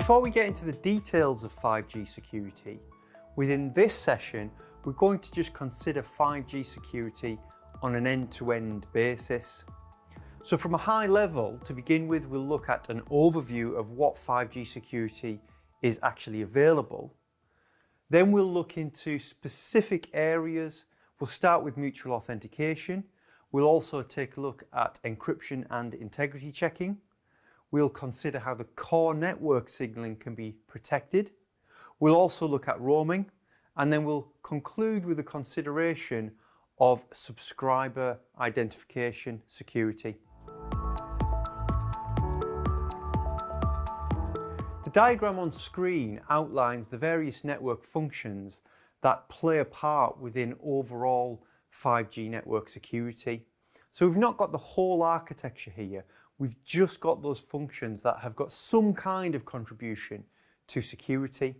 Before we get into the details of 5G security, within this session, we're going to just consider 5G security on an end-to-end basis. So from a high level, to begin with, we'll look at an overview of what 5G security is actually available. Then we'll look into specific areas. We'll start with mutual authentication. We'll also take a look at encryption and integrity checking. We'll consider how the core network signaling can be protected. We'll also look at roaming, and then we'll conclude with a consideration of subscriber identification security. The diagram on screen outlines the various network functions that play a part within overall 5G network security. So we've not got the whole architecture here, we've just got those functions that have got some kind of contribution to security.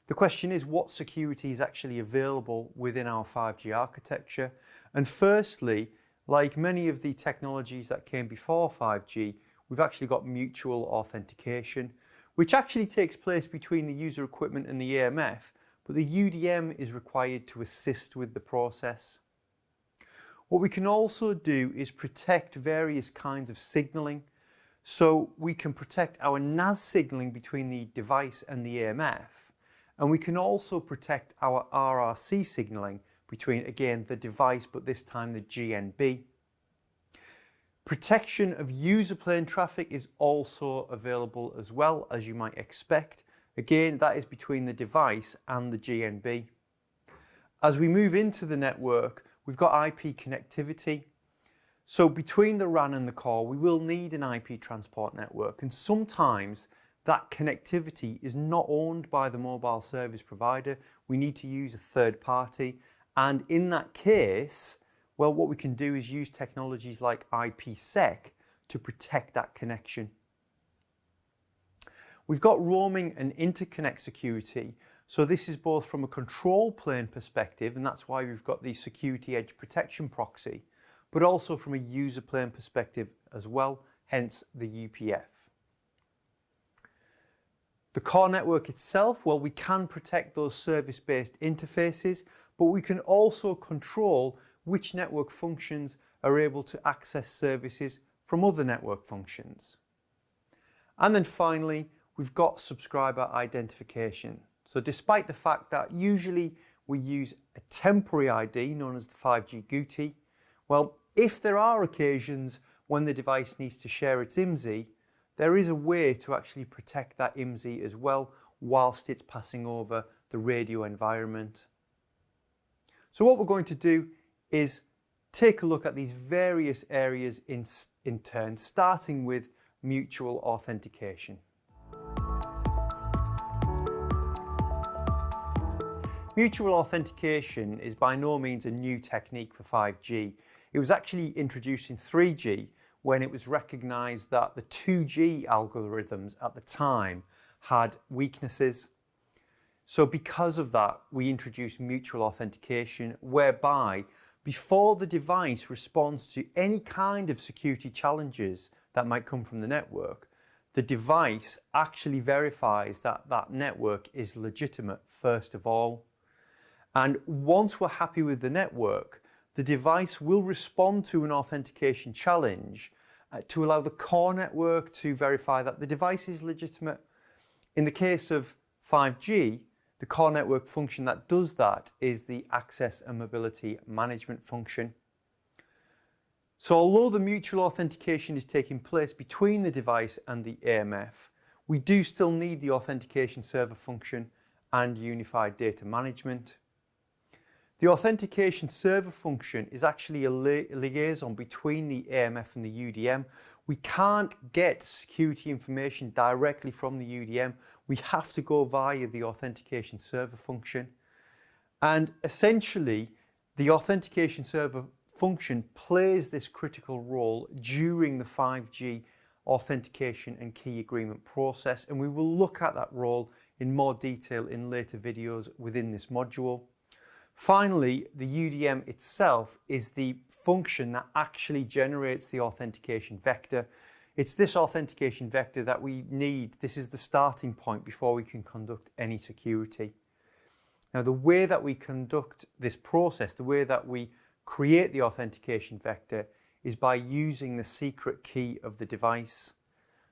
The question is, what security is actually available within our 5G architecture? And firstly, like many of the technologies that came before 5G, we've actually got mutual authentication, which actually takes place between the user equipment and the AMF, but the UDM is required to assist with the process. What we can also do is protect various kinds of signaling. So we can protect our NAS signaling between the device and the AMF, and we can also protect our RRC signaling between, again, the device, but this time the GNB. Protection of user plane traffic is also available as well, as you might expect. Again, that is between the device and the GNB. As we move into the network, we've got IP connectivity. So between the RAN and the core, we will need an IP transport network, and sometimes that connectivity is not owned by the mobile service provider. We need to use a third party, and in that case, well, what we can do is use technologies like IPsec to protect that connection. We've got roaming and interconnect security. So this is both from a control plane perspective, and that's why we've got the security edge protection proxy, but also from a user plane perspective as well, hence the UPF. The core network itself, well, we can protect those service-based interfaces, but we can also control which network functions are able to access services from other network functions. And then finally, we've got subscriber identification. So despite the fact that usually we use a temporary ID known as the 5G GUTI, well, if there are occasions when the device needs to share its IMSI, there is a way to actually protect that IMSI as well whilst it's passing over the radio environment. So what we're going to do is take a look at these various areas in turn, starting with mutual authentication. Mutual authentication is by no means a new technique for 5G. It was actually introduced in 3G when it was recognised that the 2G algorithms at the time had weaknesses. So because of that, we introduced mutual authentication, whereby before the device responds to any kind of security challenges that might come from the network, the device actually verifies that that network is legitimate first of all. And once we're happy with the network, the device will respond to an authentication challenge to allow the core network to verify that the device is legitimate. In the case of 5G, the core network function that does that is the access and mobility management function. So although the mutual authentication is taking place between the device and the AMF, we do still need the authentication server function and unified data management. The authentication server function is actually a liaison between the AMF and the UDM. We can't get security information directly from the UDM. We have to go via the authentication server function. And essentially, the authentication server function plays this critical role during the 5G authentication and key agreement process. And we will look at that role in more detail in later videos within this module. Finally, the UDM itself is the function that actually generates the authentication vector. It's this authentication vector that we need. This is the starting point before we can conduct any security. Now, the way that we conduct this process, the way that we create the authentication vector, is by using the secret key of the device.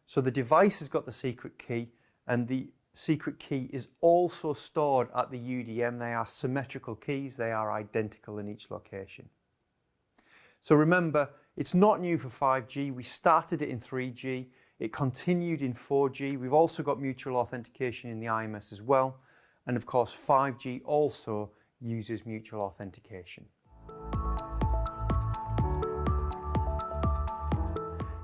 So the device has got the secret key, and the secret key is also stored at the UDM. They are symmetrical keys. They are identical in each location. So remember, it's not new for 5G. We started it in 3G. It continued in 4G. We've also got mutual authentication in the IMS as well. And of course, 5G also uses mutual authentication.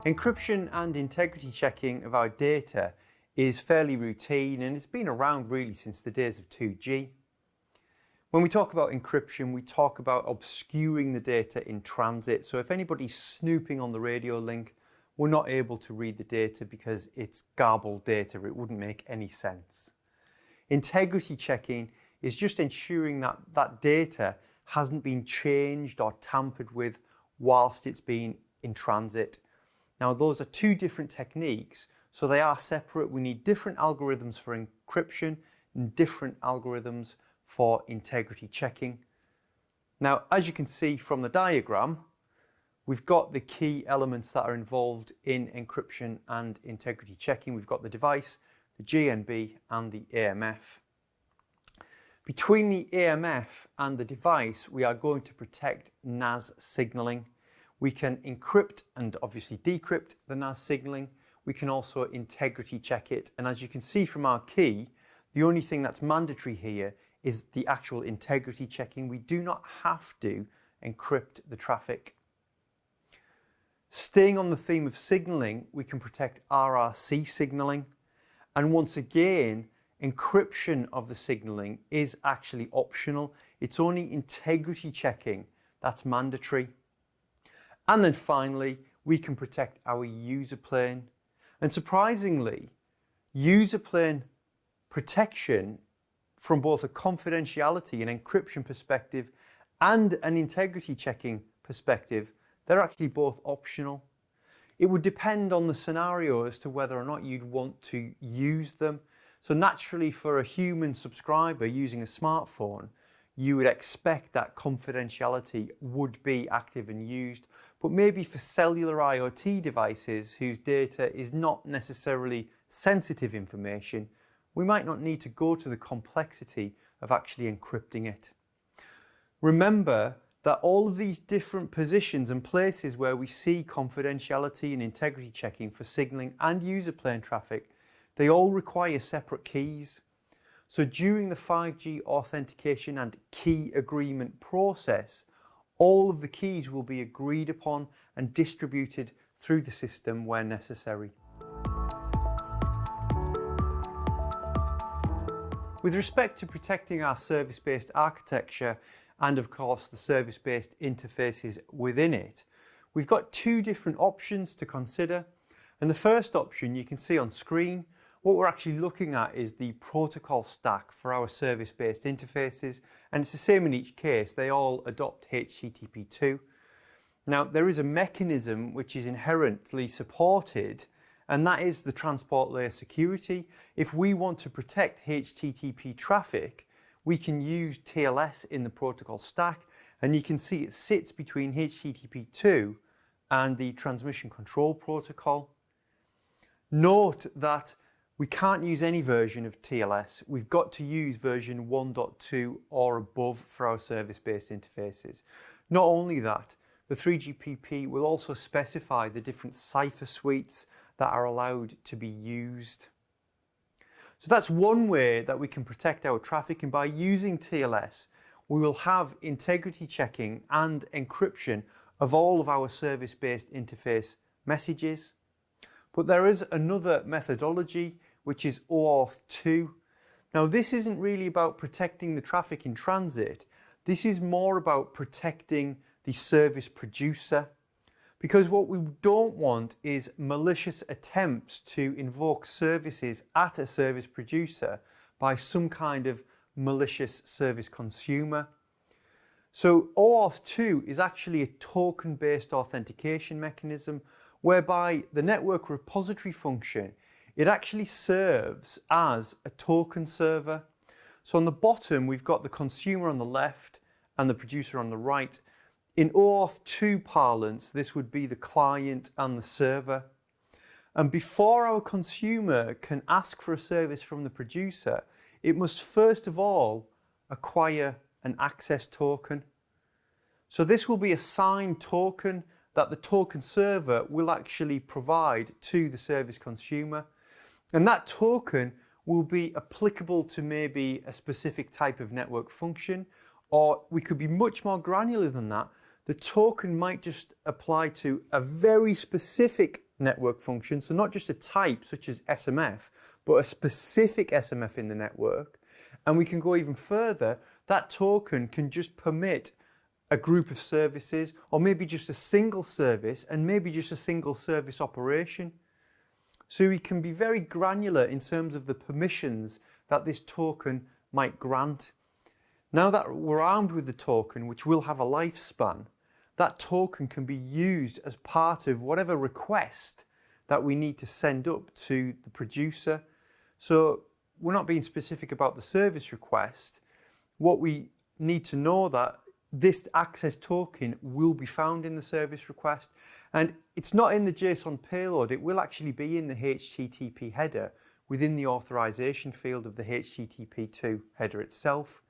Encryption and integrity checking of our data is fairly routine, and it's been around really since the days of 2G. When we talk about encryption, we talk about obscuring the data in transit. So if anybody's snooping on the radio link, we're not able to read the data because it's garbled data. It wouldn't make any sense. Integrity checking is just ensuring that that data hasn't been changed or tampered with whilst it's been in transit. Now, those are two different techniques, so they are separate. We need different algorithms for encryption and different algorithms for integrity checking. Now, as you can see from the diagram, we've got the key elements that are involved in encryption and integrity checking. We've got the device, the GNB, and the AMF. Between the AMF and the device, we are going to protect NAS signaling. We can encrypt and obviously decrypt the NAS signaling. We can also integrity check it. And as you can see from our key, the only thing that's mandatory here is the actual integrity checking. We do not have to encrypt the traffic. Staying on the theme of signaling, we can protect RRC signaling. And once again, encryption of the signaling is actually optional. It's only integrity checking that's mandatory. And then finally, we can protect our user plane. And surprisingly, user plane protection from both a confidentiality and encryption perspective and an integrity checking perspective, they're actually both optional. It would depend on the scenario as to whether or not you'd want to use them. So naturally, for a human subscriber using a smartphone, you would expect that confidentiality would be active and used. But maybe for cellular IoT devices whose data is not necessarily sensitive information, we might not need to go to the complexity of actually encrypting it. Remember that all of these different positions and places where we see confidentiality and integrity checking for signaling and user plane traffic, they all require separate keys. So during the 5G authentication and key agreement process, all of the keys will be agreed upon and distributed through the system where necessary. With respect to protecting our service-based architecture and of course the service-based interfaces within it, we've got two different options to consider. And the first option you can see on screen. What we're actually looking at is the protocol stack for our service-based interfaces, and it's the same in each case. They all adopt HTTP2. Now, there is a mechanism which is inherently supported, and that is the transport layer security. If we want to protect HTTP traffic, we can use TLS in the protocol stack, and you can see it sits between HTTP2 and the transmission control protocol. Note that we can't use any version of TLS. We've got to use version 1.2 or above for our service-based interfaces. Not only that, the 3GPP will also specify the different cipher suites that are allowed to be used. So that's one way that we can protect our traffic, and by using TLS, we will have integrity checking and encryption of all of our service-based interface messages. But there is another methodology, which is OAuth 2. Now, this isn't really about protecting the traffic in transit. This is more about protecting the service producer. Because what we don't want is malicious attempts to invoke services at a service producer by some kind of malicious service consumer. So OAuth 2 is actually a token-based authentication mechanism whereby the network repository function, it actually serves as a token server. So on the bottom, we've got the consumer on the left and the producer on the right. In OAuth 2 parlance, this would be the client and the server. And before our consumer can ask for a service from the producer, it must first of all acquire an access token. So this will be a signed token that the token server will actually provide to the service consumer. And that token will be applicable to maybe a specific type of network function, or we could be much more granular than that. The token might just apply to a very specific network function, so not just a type such as SMF, but a specific SMF in the network. And we can go even further. That token can just permit a group of services, or maybe just a single service, and maybe just a single service operation. So we can be very granular in terms of the permissions that this token might grant. Now that we're armed with the token, which will have a lifespan, that token can be used as part of whatever request that we need to send up to the producer. So we're not being specific about the service request. What we need to know that this access token will be found in the service request, and it's not in the JSON payload. It will actually be in the HTTP header within the authorization field of the HTTP2 header itself.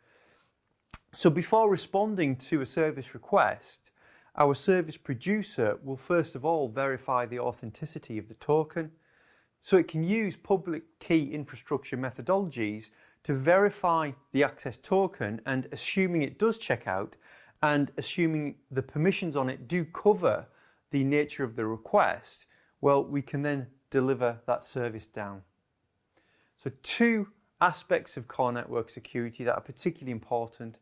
So before responding to a service request, our service producer will first of all verify the authenticity of the token. So it can use public key infrastructure methodologies to verify the access token, and assuming it does check out and assuming the permissions on it do cover the nature of the request, well, we can then deliver that service down. So two aspects of core network security that are particularly important: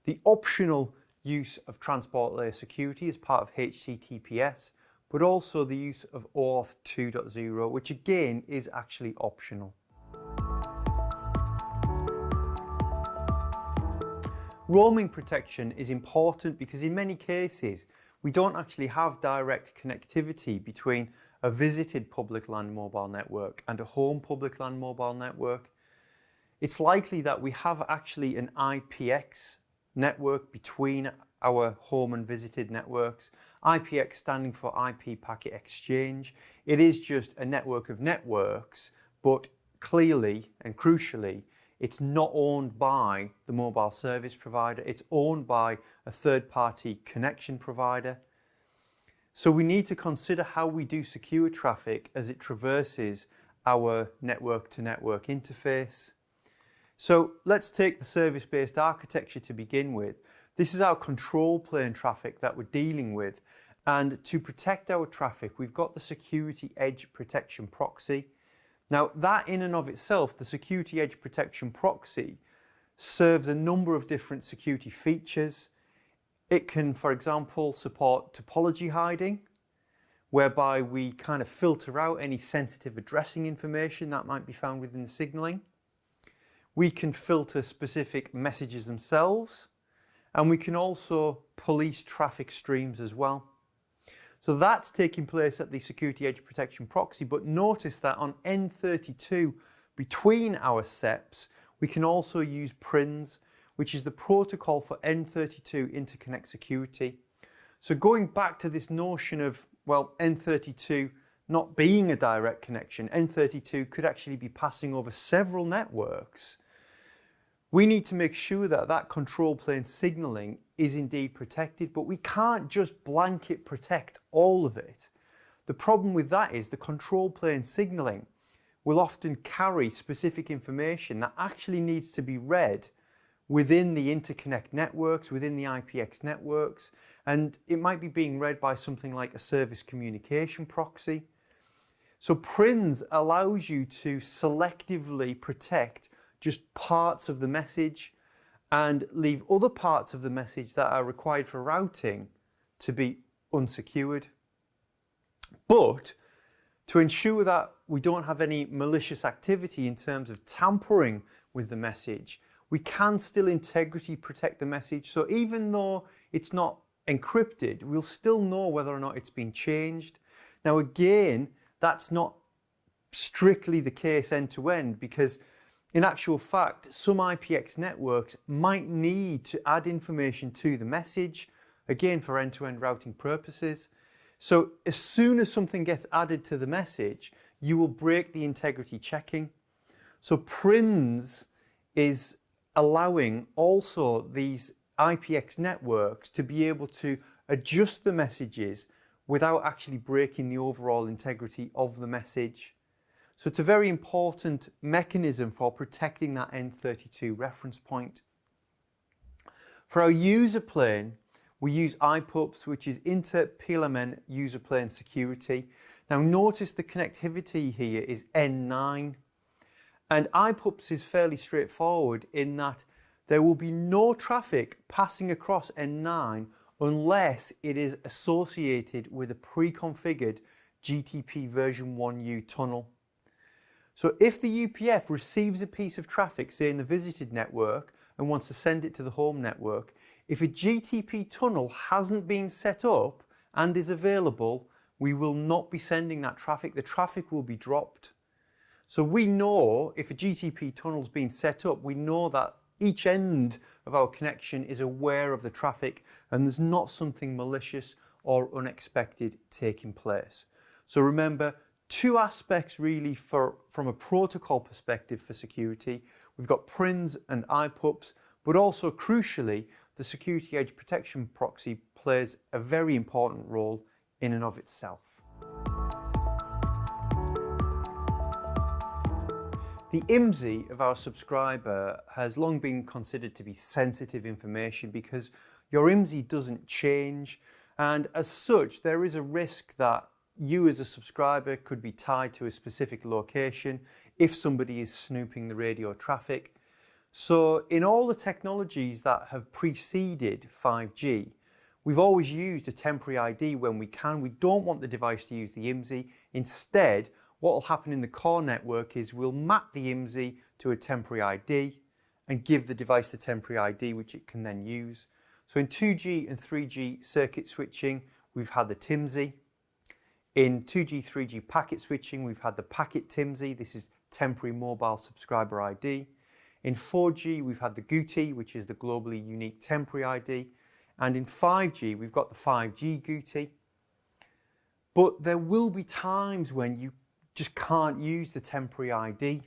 the optional use of transport layer security as part of HTTPS, but also the use of OAuth 2.0, which again is actually optional. Roaming protection is important because in many cases we don't actually have direct connectivity between a visited public LAN mobile network and a home public LAN mobile network. It's likely that we have actually an IPX network between our home and visited networks. IPX standing for IP Packet Exchange. It is just a network of networks, but clearly and crucially, it's not owned by the mobile service provider. It's owned by a third-party connection provider. So we need to consider how we do secure traffic as it traverses our network-to-network interface. So let's take the service-based architecture to begin with. This is our control plane traffic that we're dealing with. And to protect our traffic, we've got the Security Edge Protection Proxy. Now, that in and of itself, the Security Edge Protection Proxy, serves a number of different security features. It can, for example, support topology hiding, whereby we kind of filter out any sensitive addressing information that might be found within the signaling. We can filter specific messages themselves, and we can also police traffic streams as well. So that's taking place at the Security Edge Protection Proxy, but notice that on N32, between our SEPs, we can also use PRINS, which is the protocol for N32 interconnect security. So going back to this notion of, well, N32 not being a direct connection, N32 could actually be passing over several networks. We need to make sure that that control plane signaling is indeed protected, but we can't just blanket protect all of it. The problem with that is the control plane signaling will often carry specific information that actually needs to be read within the interconnect networks, within the IPX networks, and it might be being read by something like a service communication proxy. So PRINS allows you to selectively protect just parts of the message and leave other parts of the message that are required for routing to be unsecured. But to ensure that we don't have any malicious activity in terms of tampering with the message, we can still integrity protect the message. So even though it's not encrypted, we'll still know whether or not it's been changed. Now again, that's not strictly the case end-to-end, because in actual fact, some IPX networks might need to add information to the message, again for end-to-end routing purposes. So as soon as something gets added to the message, you will break the integrity checking. So PRINS is allowing also these IPX networks to be able to adjust the messages without actually breaking the overall integrity of the message. So it's a very important mechanism for protecting that N32 reference point. For our user plane, we use IPUPS, which is Inter-PLMN User Plane Security. Now notice the connectivity here is N9. And IPUPS is fairly straightforward in that there will be no traffic passing across N9 unless it is associated with a pre-configured GTP version 1U tunnel. So if the UPF receives a piece of traffic, say in the visited network, and wants to send it to the home network, if a GTP tunnel hasn't been set up and is available, we will not be sending that traffic. The traffic will be dropped. So we know if a GTP tunnel's been set up, we know that each end of our connection is aware of the traffic and there's not something malicious or unexpected taking place. So remember, two aspects really from a protocol perspective for security. We've got PRINS and IPUPS, but also crucially, the Security Edge Protection Proxy plays a very important role in and of itself. The IMSI of our subscriber has long been considered to be sensitive information because your IMSI doesn't change, and as such there is a risk that you as a subscriber could be tied to a specific location if somebody is snooping the radio traffic. So in all the technologies that have preceded 5G, we've always used a temporary ID when we can. We don't want the device to use the IMSI. Instead, what will happen in the core network is we'll map the IMSI to a temporary ID and give the device the temporary ID, which it can then use. So in 2G and 3G circuit switching, we've had the TIMSI. In 2G, 3G packet switching, we've had the packet TIMSI. This is temporary mobile subscriber ID. In 4G, we've had the GUTI, which is the globally unique temporary ID. And in 5G, we've got the 5G GUTI. But there will be times when you just can't use the temporary ID.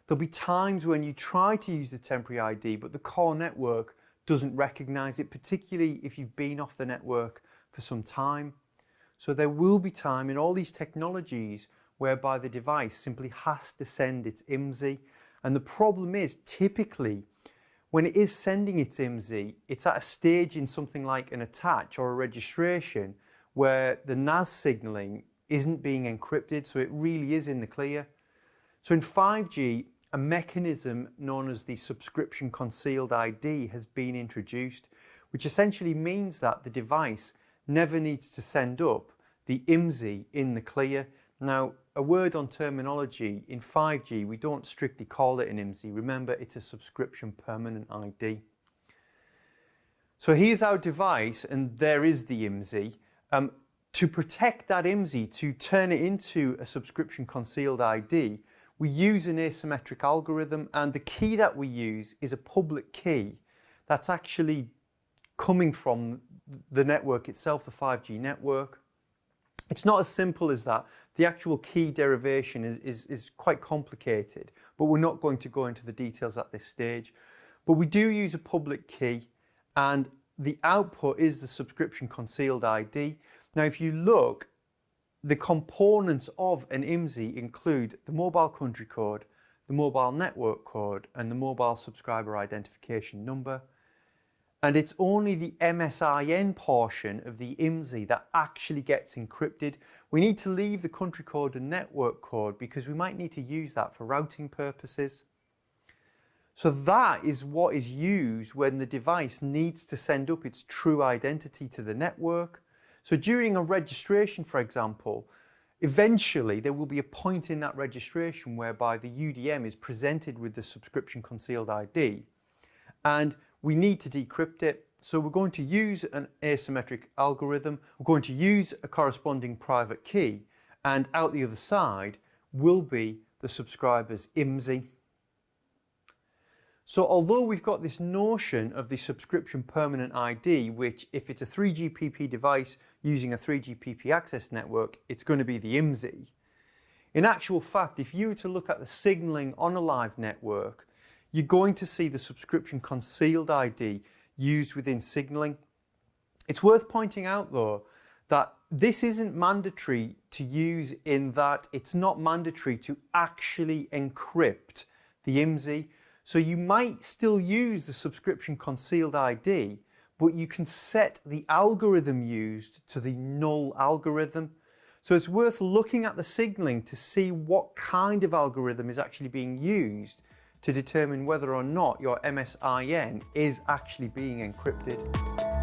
There'll be times when you try to use the temporary ID, but the core network doesn't recognize it, particularly if you've been off the network for some time. So there will be time in all these technologies whereby the device simply has to send its IMSI. And the problem is, typically, when it is sending its IMSI, it's at a stage in something like an attach or a registration where the NAS signaling isn't being encrypted, so it really is in the clear. So in 5G, a mechanism known as the subscription concealed ID has been introduced, which essentially means that the device never needs to send up the IMSI in the clear. Now, a word on terminology, in 5G, we don't strictly call it an IMSI. Remember, it's a subscription permanent ID. So here's our device, and there is the IMSI. To protect that IMSI, to turn it into a subscription concealed ID, we use an asymmetric algorithm, and the key that we use is a public key that's actually coming from the network itself, the 5G network. It's not as simple as that. The actual key derivation is quite complicated, but we're not going to go into the details at this stage. But we do use a public key, and the output is the subscription concealed ID. Now, if you look, the components of an IMSI include the mobile country code, the mobile network code, and the mobile subscriber identification number. And it's only the MSIN portion of the IMSI that actually gets encrypted. We need to leave the country code and network code because we might need to use that for routing purposes. So that is what is used when the device needs to send up its true identity to the network. So during a registration, for example, eventually there will be a point in that registration whereby the UDM is presented with the subscription concealed ID, and we need to decrypt it. So we're going to use an asymmetric algorithm, we're going to use a corresponding private key, and out the other side will be the subscriber's IMSI. So although we've got this notion of the subscription permanent ID, which if it's a 3GPP device using a 3GPP access network, it's going to be the IMSI. In actual fact, if you were to look at the signaling on a live network, you're going to see the subscription concealed ID used within signaling. It's worth pointing out though that this isn't mandatory to use, in that it's not mandatory to actually encrypt the IMSI. So you might still use the subscription concealed ID, but you can set the algorithm used to the null algorithm. So it's worth looking at the signaling to see what kind of algorithm is actually being used to determine whether or not your MSIN is actually being encrypted.